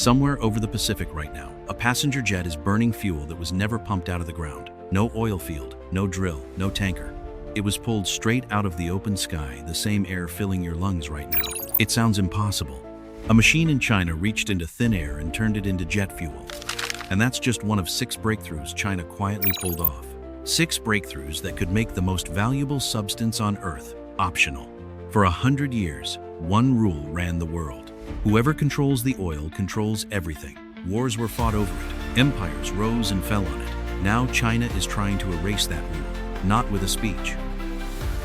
Somewhere over the Pacific right now, a passenger jet is burning fuel that was never pumped out of the ground. No oil field, no drill, no tanker. It was pulled straight out of the open sky, the same air filling your lungs right now. It sounds impossible. A machine in China reached into thin air and turned it into jet fuel. And that's just one of 6 breakthroughs China quietly pulled off. 6 breakthroughs that could make the most valuable substance on Earth optional. For 100 years, one rule ran the world. Whoever controls the oil controls everything. Wars were fought over it. Empires rose and fell on it. Now China is trying to erase that rule, not with a speech.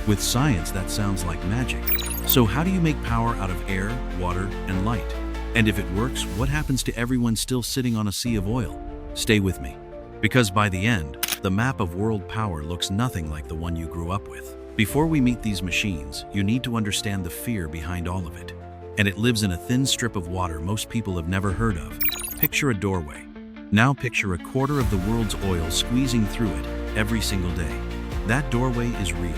With science, that sounds like magic. So how do you make power out of air, water, and light? And if it works, what happens to everyone still sitting on a sea of oil? Stay with me. Because by the end, the map of world power looks nothing like the one you grew up with. Before we meet these machines, you need to understand the fear behind all of it. And it lives in a thin strip of water most people have never heard of. Picture a doorway. Now picture a quarter of the world's oil squeezing through it every single day. That doorway is real.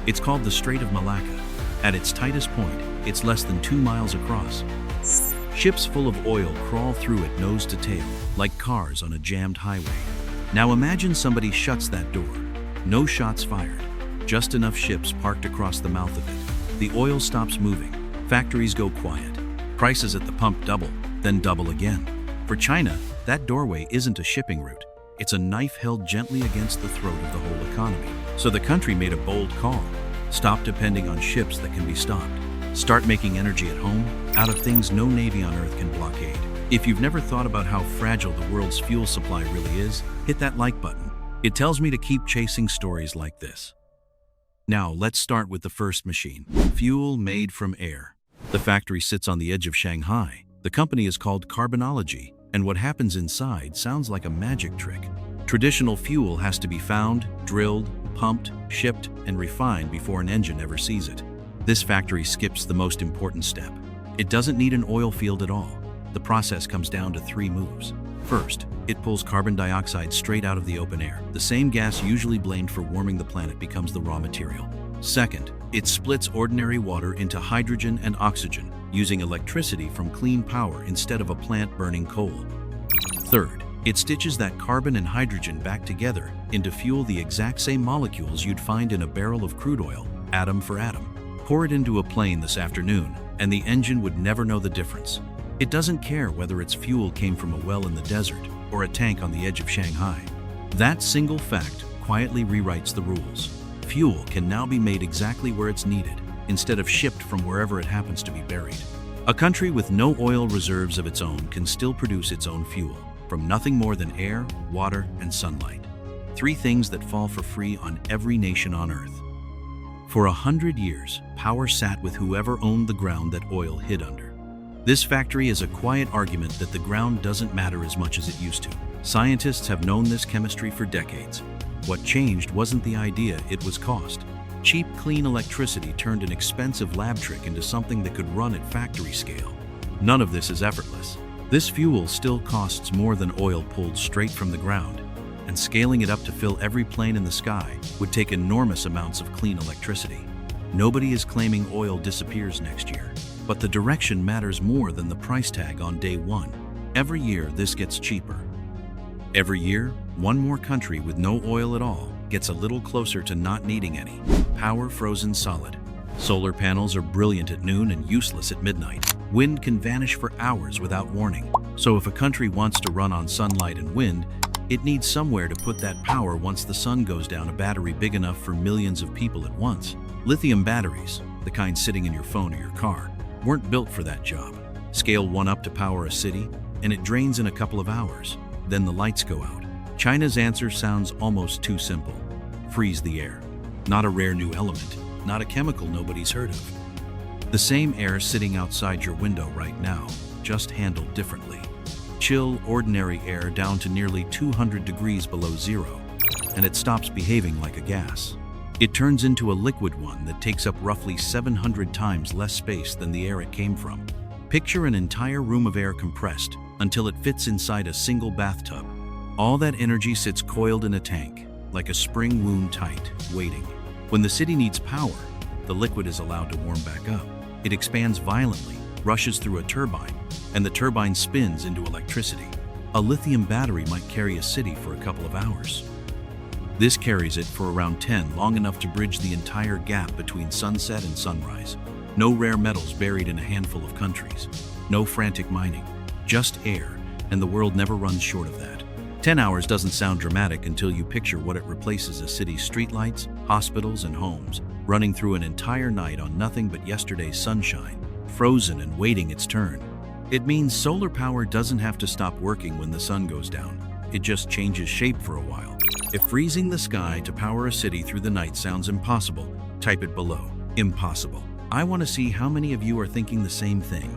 It's called the Strait of Malacca. At its tightest point, it's less than 2 miles across. Ships full of oil crawl through it nose to tail, like cars on a jammed highway. Now imagine somebody shuts that door. No shots fired. Just enough ships parked across the mouth of it. The oil stops moving. Factories go quiet. Prices at the pump double, then double again. For China, that doorway isn't a shipping route. It's a knife held gently against the throat of the whole economy. So the country made a bold call. Stop depending on ships that can be stopped. Start making energy at home out of things no navy on Earth can blockade. If you've never thought about how fragile the world's fuel supply really is, hit that like button. It tells me to keep chasing stories like this. Now, let's start with the first machine. Fuel made from air. The factory sits on the edge of Shanghai. The company is called Carbonology, and what happens inside sounds like a magic trick. Traditional fuel has to be found, drilled, pumped, shipped, and refined before an engine ever sees it. This factory skips the most important step. It doesn't need an oil field at all. The process comes down to 3 moves. First, it pulls carbon dioxide straight out of the open air. The same gas usually blamed for warming the planet becomes the raw material. Second, it splits ordinary water into hydrogen and oxygen, using electricity from clean power instead of a plant burning coal. Third, it stitches that carbon and hydrogen back together into fuel, the exact same molecules you'd find in a barrel of crude oil, atom for atom. Pour it into a plane this afternoon, and the engine would never know the difference. It doesn't care whether its fuel came from a well in the desert or a tank on the edge of Shanghai. That single fact quietly rewrites the rules. Fuel can now be made exactly where it's needed, instead of shipped from wherever it happens to be buried. A country with no oil reserves of its own can still produce its own fuel, from nothing more than air, water, and sunlight. 3 things that fall for free on every nation on Earth. For 100 years, power sat with whoever owned the ground that oil hid under. This factory is a quiet argument that the ground doesn't matter as much as it used to. Scientists have known this chemistry for decades. What changed wasn't the idea, it was cost. Cheap, clean electricity turned an expensive lab trick into something that could run at factory scale. None of this is effortless. This fuel still costs more than oil pulled straight from the ground, and scaling it up to fill every plane in the sky would take enormous amounts of clean electricity. Nobody is claiming oil disappears next year, but the direction matters more than the price tag on day 1. Every year, this gets cheaper. Every year, one more country with no oil at all gets a little closer to not needing any. Power frozen solid. Solar panels are brilliant at noon and useless at midnight. Wind can vanish for hours without warning. So if a country wants to run on sunlight and wind, it needs somewhere to put that power once the sun goes down. A battery big enough for millions of people at once. Lithium batteries, the kind sitting in your phone or your car, weren't built for that job. Scale one up to power a city, and it drains in a couple of hours. Then the lights go out. China's answer sounds almost too simple. Freeze the air. Not a rare new element, not a chemical nobody's heard of. The same air sitting outside your window right now, just handled differently. Chill, ordinary air down to nearly 200 degrees below zero, and it stops behaving like a gas. It turns into a liquid one that takes up roughly 700 times less space than the air it came from. Picture an entire room of air compressed until it fits inside a single bathtub. All that energy sits coiled in a tank, like a spring wound tight, waiting. When the city needs power, the liquid is allowed to warm back up. It expands violently, rushes through a turbine, and the turbine spins into electricity. A lithium battery might carry a city for a couple of hours. This carries it for around 10, long enough to bridge the entire gap between sunset and sunrise. No rare metals buried in a handful of countries. No frantic mining. Just air, and the world never runs short of that. 10 hours doesn't sound dramatic until you picture what it replaces: a city's streetlights, hospitals, and homes, running through an entire night on nothing but yesterday's sunshine, frozen and waiting its turn. It means solar power doesn't have to stop working when the sun goes down. It just changes shape for a while. If freezing the sky to power a city through the night sounds impossible, type it below. Impossible. I want to see how many of you are thinking the same thing.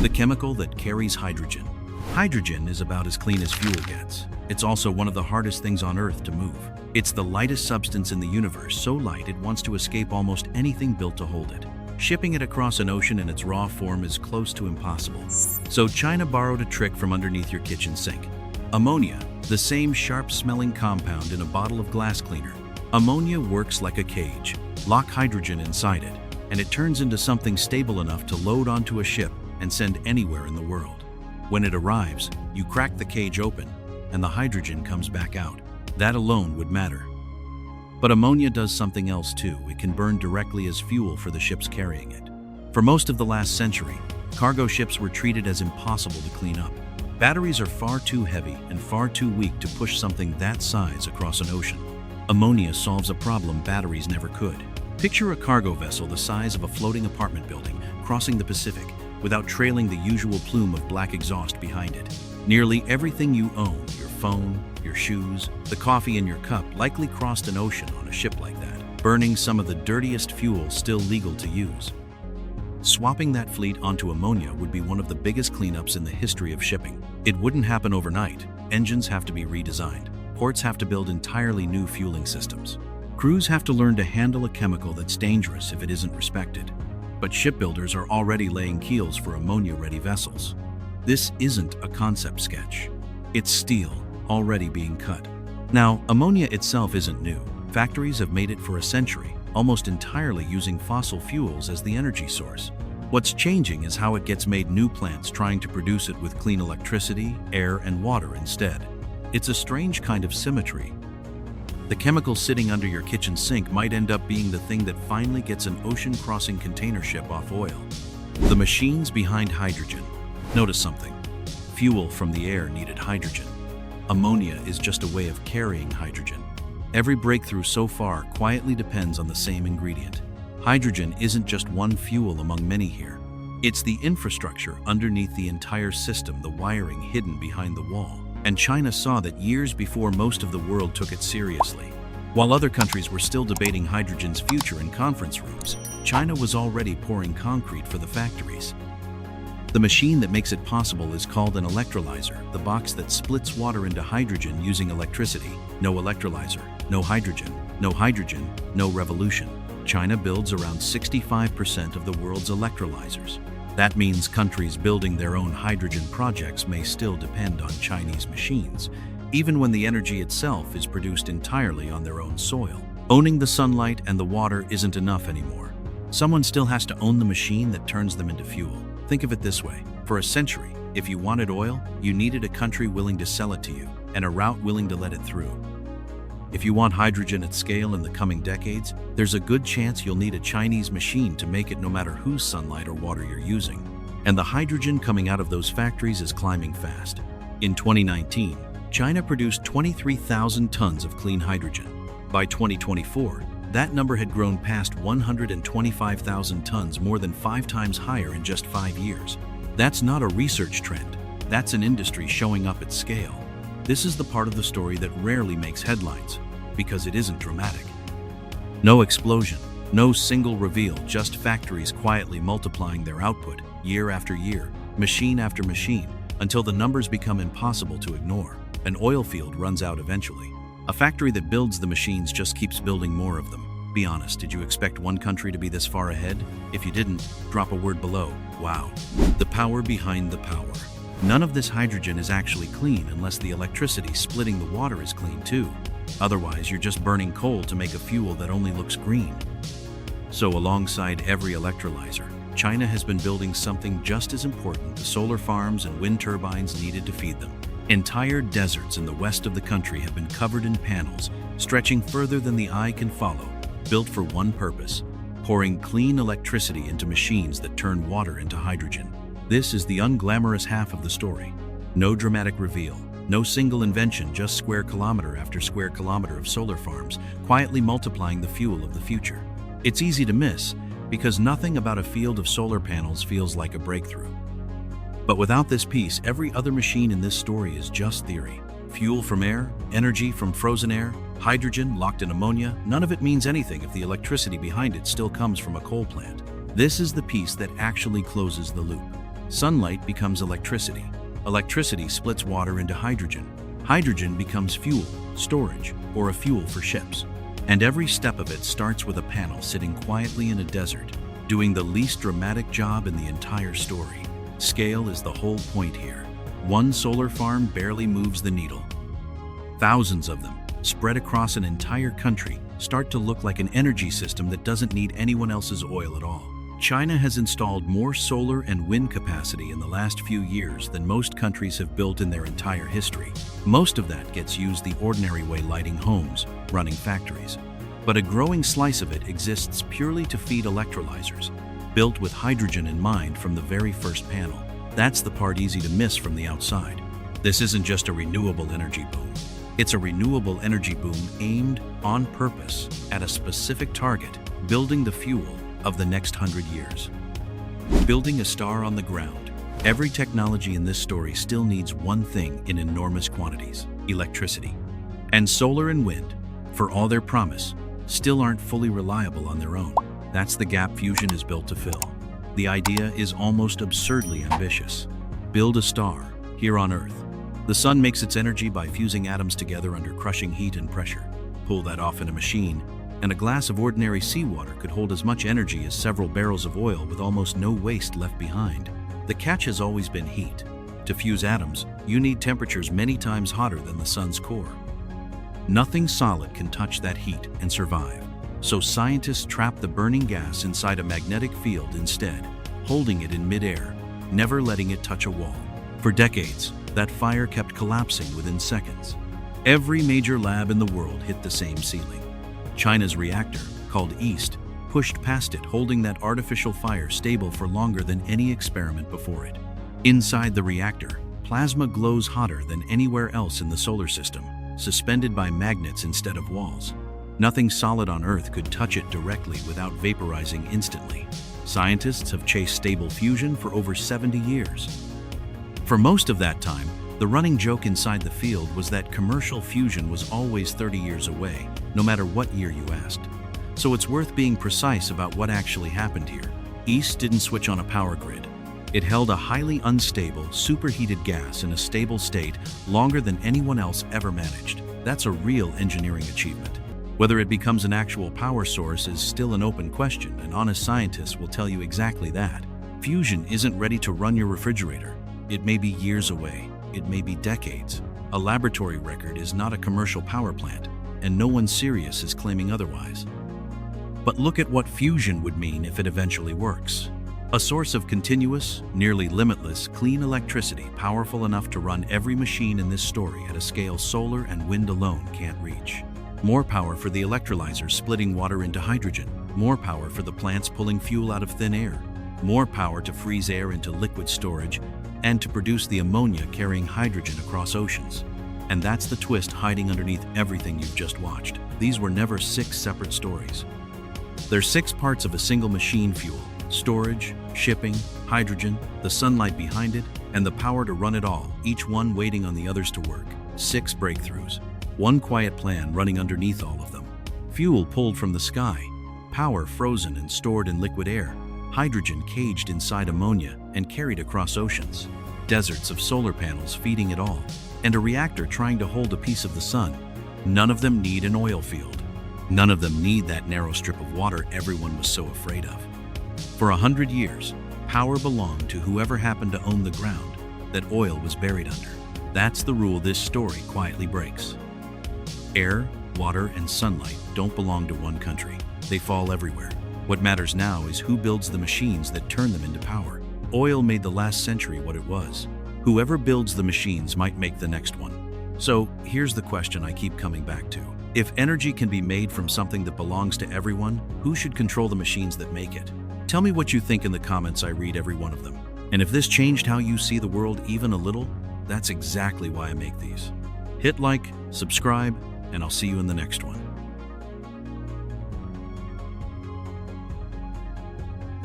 The chemical that carries hydrogen. Hydrogen is about as clean as fuel gets. It's also one of the hardest things on Earth to move. It's the lightest substance in the universe, so light it wants to escape almost anything built to hold it. Shipping it across an ocean in its raw form is close to impossible. So China borrowed a trick from underneath your kitchen sink. Ammonia, the same sharp-smelling compound in a bottle of glass cleaner. Ammonia works like a cage. Lock hydrogen inside it, and it turns into something stable enough to load onto a ship and send anywhere in the world. When it arrives, you crack the cage open, and the hydrogen comes back out. That alone would matter. But ammonia does something else too. It can burn directly as fuel for the ships carrying it. For most of the last century, cargo ships were treated as impossible to clean up. Batteries are far too heavy and far too weak to push something that size across an ocean. Ammonia solves a problem batteries never could. Picture a cargo vessel the size of a floating apartment building crossing the Pacific without trailing the usual plume of black exhaust behind it. Nearly everything you own, your phone, your shoes, the coffee in your cup, likely crossed an ocean on a ship like that, burning some of the dirtiest fuel still legal to use. Swapping that fleet onto ammonia would be one of the biggest cleanups in the history of shipping. It wouldn't happen overnight. Engines have to be redesigned. Ports have to build entirely new fueling systems. Crews have to learn to handle a chemical that's dangerous if it isn't respected. But shipbuilders are already laying keels for ammonia-ready vessels. This isn't a concept sketch. It's steel, already being cut. Now, ammonia itself isn't new. Factories have made it for a century, almost entirely using fossil fuels as the energy source. What's changing is how it gets made. New plants trying to produce it with clean electricity, air, and water instead. It's a strange kind of symmetry. The chemical sitting under your kitchen sink might end up being the thing that finally gets an ocean-crossing container ship off oil. The machines behind hydrogen. Notice something. Fuel from the air needed hydrogen. Ammonia is just a way of carrying hydrogen. Every breakthrough so far quietly depends on the same ingredient. Hydrogen isn't just one fuel among many here. It's the infrastructure underneath the entire system, the wiring hidden behind the wall. And China saw that years before most of the world took it seriously. While other countries were still debating hydrogen's future in conference rooms, China was already pouring concrete for the factories. The machine that makes it possible is called an electrolyzer, the box that splits water into hydrogen using electricity. No electrolyzer, no hydrogen, no revolution. China builds around 65% of the world's electrolyzers. That means countries building their own hydrogen projects may still depend on Chinese machines, even when the energy itself is produced entirely on their own soil. Owning the sunlight and the water isn't enough anymore. Someone still has to own the machine that turns them into fuel. Think of it this way. For a century, if you wanted oil, you needed a country willing to sell it to you, and a route willing to let it through. If you want hydrogen at scale in the coming decades, there's a good chance you'll need a Chinese machine to make it, no matter whose sunlight or water you're using. And the hydrogen coming out of those factories is climbing fast. In 2019, China produced 23,000 tons of clean hydrogen. By 2024, that number had grown past 125,000 tons, more than 5 times higher in just 5 years. That's not a research trend. That's an industry showing up at scale. This is the part of the story that rarely makes headlines, because it isn't dramatic. No explosion, no single reveal, just factories quietly multiplying their output year after year, machine after machine, until the numbers become impossible to ignore. An oil field runs out eventually. A factory that builds the machines just keeps building more of them. Be honest, did you expect one country to be this far ahead? If you didn't, drop a word below. Wow. The power behind the power. None of this hydrogen is actually clean unless the electricity splitting the water is clean too. Otherwise, you're just burning coal to make a fuel that only looks green. So alongside every electrolyzer, China has been building something just as important: the solar farms and wind turbines needed to feed them. Entire deserts in the west of the country have been covered in panels, stretching further than the eye can follow, built for one purpose: pouring clean electricity into machines that turn water into hydrogen. This is the unglamorous half of the story. No dramatic reveal, no single invention, just square kilometer after square kilometer of solar farms, quietly multiplying the fuel of the future. It's easy to miss, because nothing about a field of solar panels feels like a breakthrough. But without this piece, every other machine in this story is just theory. Fuel from air, energy from frozen air, hydrogen locked in ammonia, none of it means anything if the electricity behind it still comes from a coal plant. This is the piece that actually closes the loop. Sunlight becomes electricity. Electricity splits water into hydrogen. Hydrogen becomes fuel, storage, or a fuel for ships. And every step of it starts with a panel sitting quietly in a desert, doing the least dramatic job in the entire story. Scale is the whole point here. One solar farm barely moves the needle. Thousands of them, spread across an entire country, start to look like an energy system that doesn't need anyone else's oil at all. China has installed more solar and wind capacity in the last few years than most countries have built in their entire history. Most of that gets used the ordinary way, lighting homes, running factories. But a growing slice of it exists purely to feed electrolyzers, built with hydrogen in mind from the very first panel. That's the part easy to miss from the outside. This isn't just a renewable energy boom. It's a renewable energy boom aimed on purpose at a specific target: building the fuel of the next 100 years. Building a star on the ground. Every technology in this story still needs one thing in enormous quantities: electricity. And solar and wind, for all their promise, still aren't fully reliable on their own. That's the gap fusion is built to fill. The idea is almost absurdly ambitious. Build a star here on Earth. The sun makes its energy by fusing atoms together under crushing heat and pressure. Pull that off in a machine, and a glass of ordinary seawater could hold as much energy as several barrels of oil with almost no waste left behind. The catch has always been heat. To fuse atoms, you need temperatures many times hotter than the sun's core. Nothing solid can touch that heat and survive. So scientists trap the burning gas inside a magnetic field instead, holding it in midair, never letting it touch a wall. For decades, that fire kept collapsing within seconds. Every major lab in the world hit the same ceiling. China's reactor, called East, pushed past it, holding that artificial fire stable for longer than any experiment before it. Inside the reactor, plasma glows hotter than anywhere else in the solar system, suspended by magnets instead of walls. Nothing solid on Earth could touch it directly without vaporizing instantly. Scientists have chased stable fusion for over 70 years. For most of that time, the running joke inside the field was that commercial fusion was always 30 years away, no matter what year you asked. So it's worth being precise about what actually happened here. East didn't switch on a power grid. It held a highly unstable, superheated gas in a stable state longer than anyone else ever managed. That's a real engineering achievement. Whether it becomes an actual power source is still an open question, and honest scientists will tell you exactly that. Fusion isn't ready to run your refrigerator. It may be years away. It may be decades. A laboratory record is not a commercial power plant, and no one serious is claiming otherwise. But look at what fusion would mean if it eventually works. A source of continuous, nearly limitless, clean electricity powerful enough to run every machine in this story at a scale solar and wind alone can't reach. More power for the electrolyzers splitting water into hydrogen. More power for the plants pulling fuel out of thin air. More power to freeze air into liquid storage and to produce the ammonia carrying hydrogen across oceans. And that's the twist hiding underneath everything you've just watched. These were never 6 separate stories. They're 6 parts of a single machine: fuel, storage, shipping, hydrogen, the sunlight behind it, and the power to run it all, each one waiting on the others to work. 6 breakthroughs. One quiet plan running underneath all of them. Fuel pulled from the sky, power frozen and stored in liquid air, hydrogen caged inside ammonia and carried across oceans, deserts of solar panels feeding it all, and a reactor trying to hold a piece of the sun. None of them need an oil field. None of them need that narrow strip of water everyone was so afraid of. For 100 years, power belonged to whoever happened to own the ground that oil was buried under. That's the rule this story quietly breaks. Air, water, and sunlight don't belong to one country. They fall everywhere. What matters now is who builds the machines that turn them into power. Oil made the last century what it was. Whoever builds the machines might make the next one. So here's the question I keep coming back to. If energy can be made from something that belongs to everyone, who should control the machines that make it? Tell me what you think in the comments. I read every one of them. And if this changed how you see the world even a little, that's exactly why I make these. Hit like, subscribe, and I'll see you in the next one.